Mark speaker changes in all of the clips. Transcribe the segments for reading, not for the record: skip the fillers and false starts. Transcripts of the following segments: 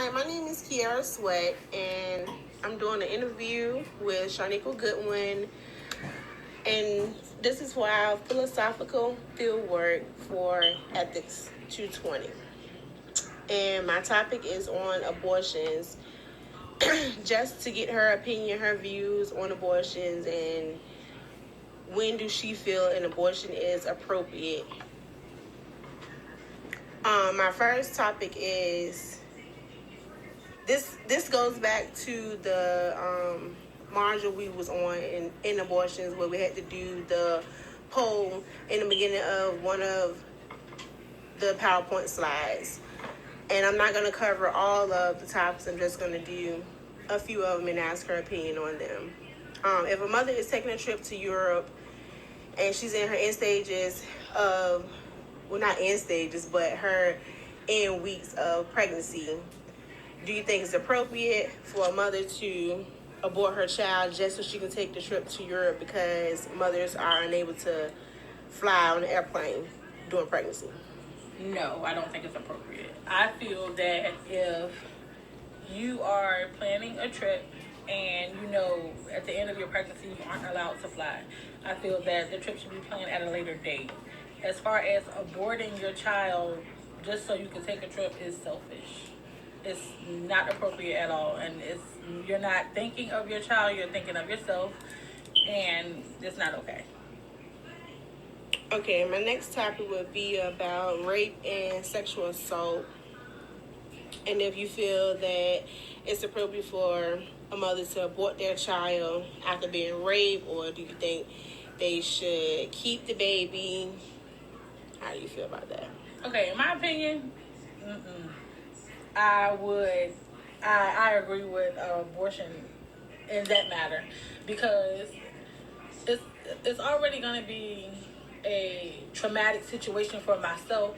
Speaker 1: Hi, my name is Kiara Sweat, and I'm doing an interview with Sharniqua Goodwin, and this is for our philosophical field work for Ethics 220. And my topic is on abortions, just to get her opinion, her views on abortions, and when do she feel an abortion is appropriate. My first topic is this goes back to the module we was on in abortions, where we had to do the poll in the beginning of one of the PowerPoint slides. And I'm not going to cover all of the topics. I'm just going to do a few of them and ask her opinion on them. If a mother is taking a trip to Europe and she's in her end stages of, well, not end stages, but her end weeks of pregnancy, do you think it's appropriate for a mother to abort her child just so she can take the trip to Europe because mothers are unable to fly on an airplane during pregnancy?
Speaker 2: No, I don't think it's appropriate. I feel that if you are planning a trip and you know at the end of your pregnancy you aren't allowed to fly, I feel that the trip should be planned at a later date. As far as aborting your child just so you can take a trip is selfish. It's not appropriate at all, and you're not thinking of your child, you're thinking of yourself, and it's not okay.
Speaker 1: Okay, my next topic would be about rape and sexual assault, and if you feel that it's appropriate for a mother to abort their child after being raped, or do you think they should keep the baby? How do you feel about that?
Speaker 2: Okay, in my opinion, I would, I agree with abortion in that matter, because it's it's already going to be a traumatic situation for myself,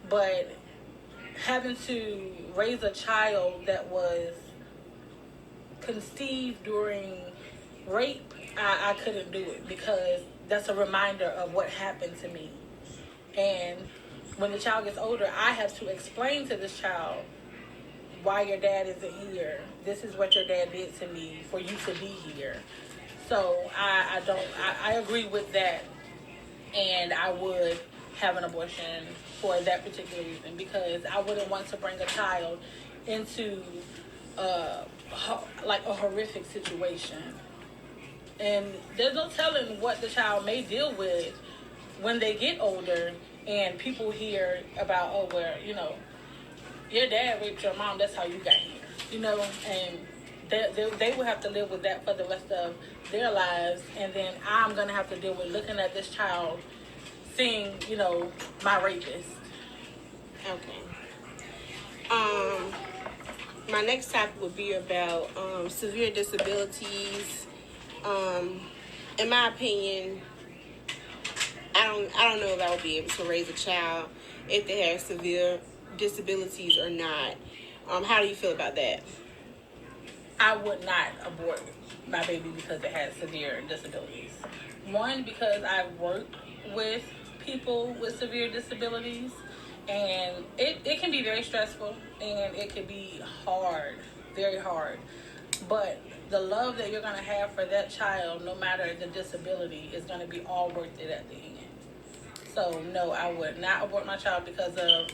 Speaker 2: but having to raise a child that was conceived during rape, I couldn't do it, because that's a reminder of what happened to me. And when the child gets older, I have to explain to this child why your dad isn't here. This is what your dad did to me for you to be here. So I agree with that, and I would have an abortion for that particular reason, because I wouldn't want to bring a child into like a horrific situation. And there's no telling what the child may deal with when they get older, and people hear about, oh, well, your dad raped your mom, that's how you got here, and they will have to live with that for the rest of their lives. And then I'm going to have to deal with looking at this child seeing, my rapist.
Speaker 1: Okay. My next topic would be about severe disabilities. In my opinion, I don't know if I would be able to raise a child if they have severe disabilities or not. How do you feel about that?
Speaker 2: I would not abort my baby because it has severe disabilities. One, because I've worked with people with severe disabilities, and it can be very stressful, and it can be hard, very hard. But the love that you're going to have for that child, no matter the disability, is going to be all worth it at the end. So, no, I would not abort my child because of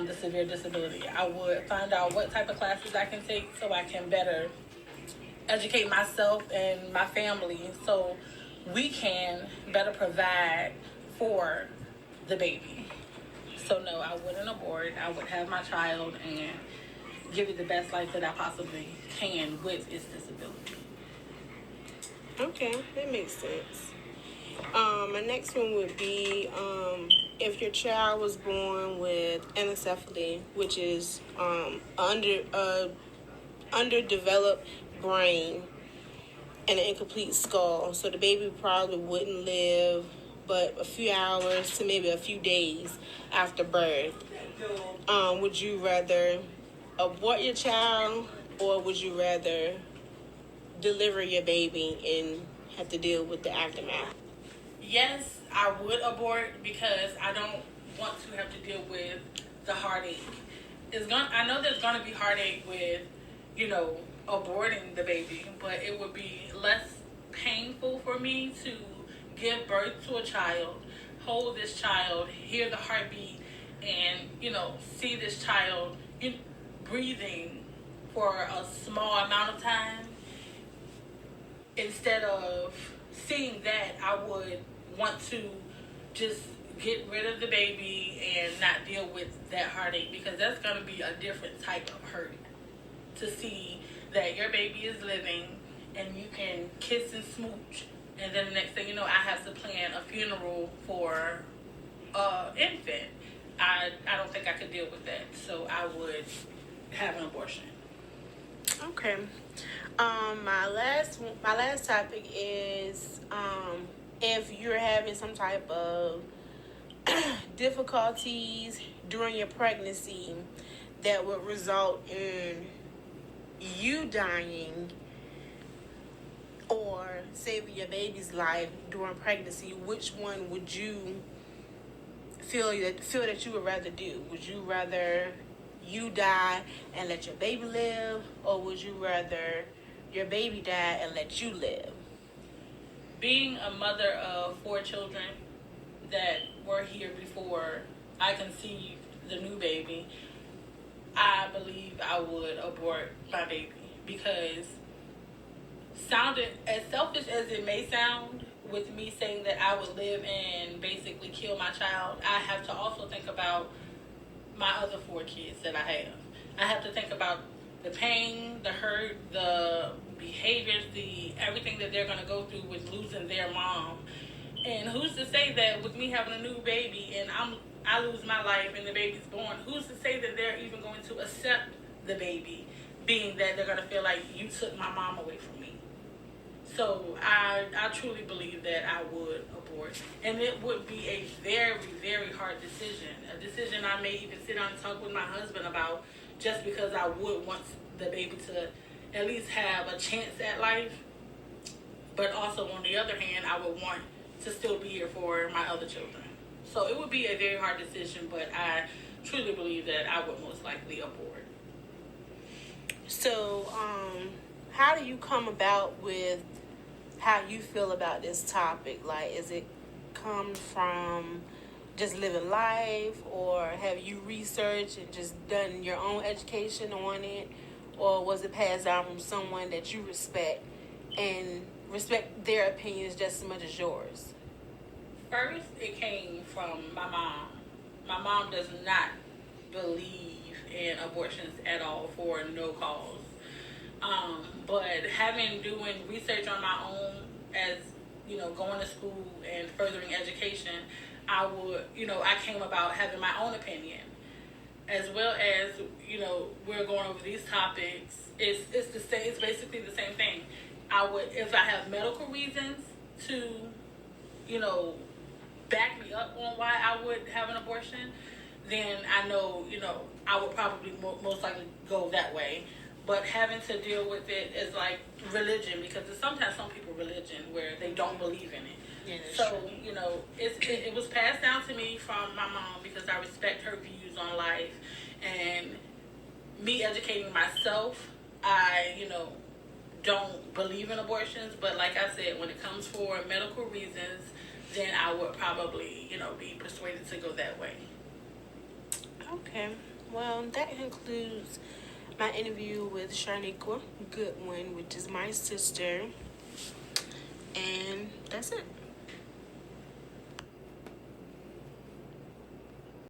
Speaker 2: the severe disability. I would find out what type of classes I can take so I can better educate myself and my family, so we can better provide for the baby. So no, I wouldn't abort. I would have my child and give it the best life that I possibly can with its disability.
Speaker 1: Okay, that makes sense. My next one would be if your child was born with anencephaly, which is underdeveloped brain and an incomplete skull. So the baby probably wouldn't live but a few hours to maybe a few days after birth. Would you rather abort your child, or would you rather deliver your baby and have to deal with the aftermath?
Speaker 2: Yes, I would abort because I don't want to have to deal with the heartache I know there's gonna be heartache with, aborting the baby, but it would be less painful for me to give birth to a child, hold this child, hear the heartbeat, and see this child breathing for a small amount of time. Instead of seeing that, I would want to just get rid of the baby and not deal with that heartache, because that's going to be a different type of hurt to see that your baby is living and you can kiss and smooch, and then the next thing you know, I have to plan a funeral for an infant. I don't think I could deal with that, so I would have an abortion.
Speaker 1: Okay. My last topic is if you're having some type of difficulties during your pregnancy that would result in you dying or saving your baby's life during pregnancy, which one would you feel that you would rather do? Would you rather you die and let your baby live, or would you rather your baby die and let you live?
Speaker 2: Being a mother of 4 children that were here before I conceived the new baby, I believe I would abort my baby, because sounded as selfish as it may sound with me saying that I would live and basically kill my child, I have to also think about my other 4 kids that I have. I have to think about the pain, the hurt, the behaviors, the everything that they're going to go through with losing their mom. And who's to say that with me having a new baby and I lose my life and the baby's born, who's to say that they're even going to accept the baby, being that they're going to feel like you took my mom away from me? So I truly believe that I would abort. And it would be a very, very hard decision. A decision I may even sit down and talk with my husband about, just because I would want the baby to at least have a chance at life. But also, on the other hand, I would want to still be here for my other children. So it would be a very hard decision, but I truly believe that I would most likely abort.
Speaker 1: So, how do you come about with how you feel about this topic? Like, is it come from just living life, or have you researched and just done your own education on it, or was it passed down from someone that you respect and respect their opinions just as much as yours?
Speaker 2: First, it came from my mom. My mom does not believe in abortions at all for no cause. But doing research on my own, as going to school and furthering education, I came about having my own opinion, as well as we're going over these topics. It's the same. It's basically the same thing. I would, if I have medical reasons to back me up on why I would have an abortion, then I know I would probably most likely go that way. But having to deal with it is like religion, because there's sometimes some people religion where they don't believe in it.
Speaker 1: Yeah,
Speaker 2: so it was passed down to me from my mom, because I respect her views on life, and me educating myself. I don't believe in abortions, but like I said, when it comes for medical reasons, then I would probably be persuaded to go that way.
Speaker 1: Okay, well, that concludes my interview with Sharniqua Goodwin, which is my sister, and that's it.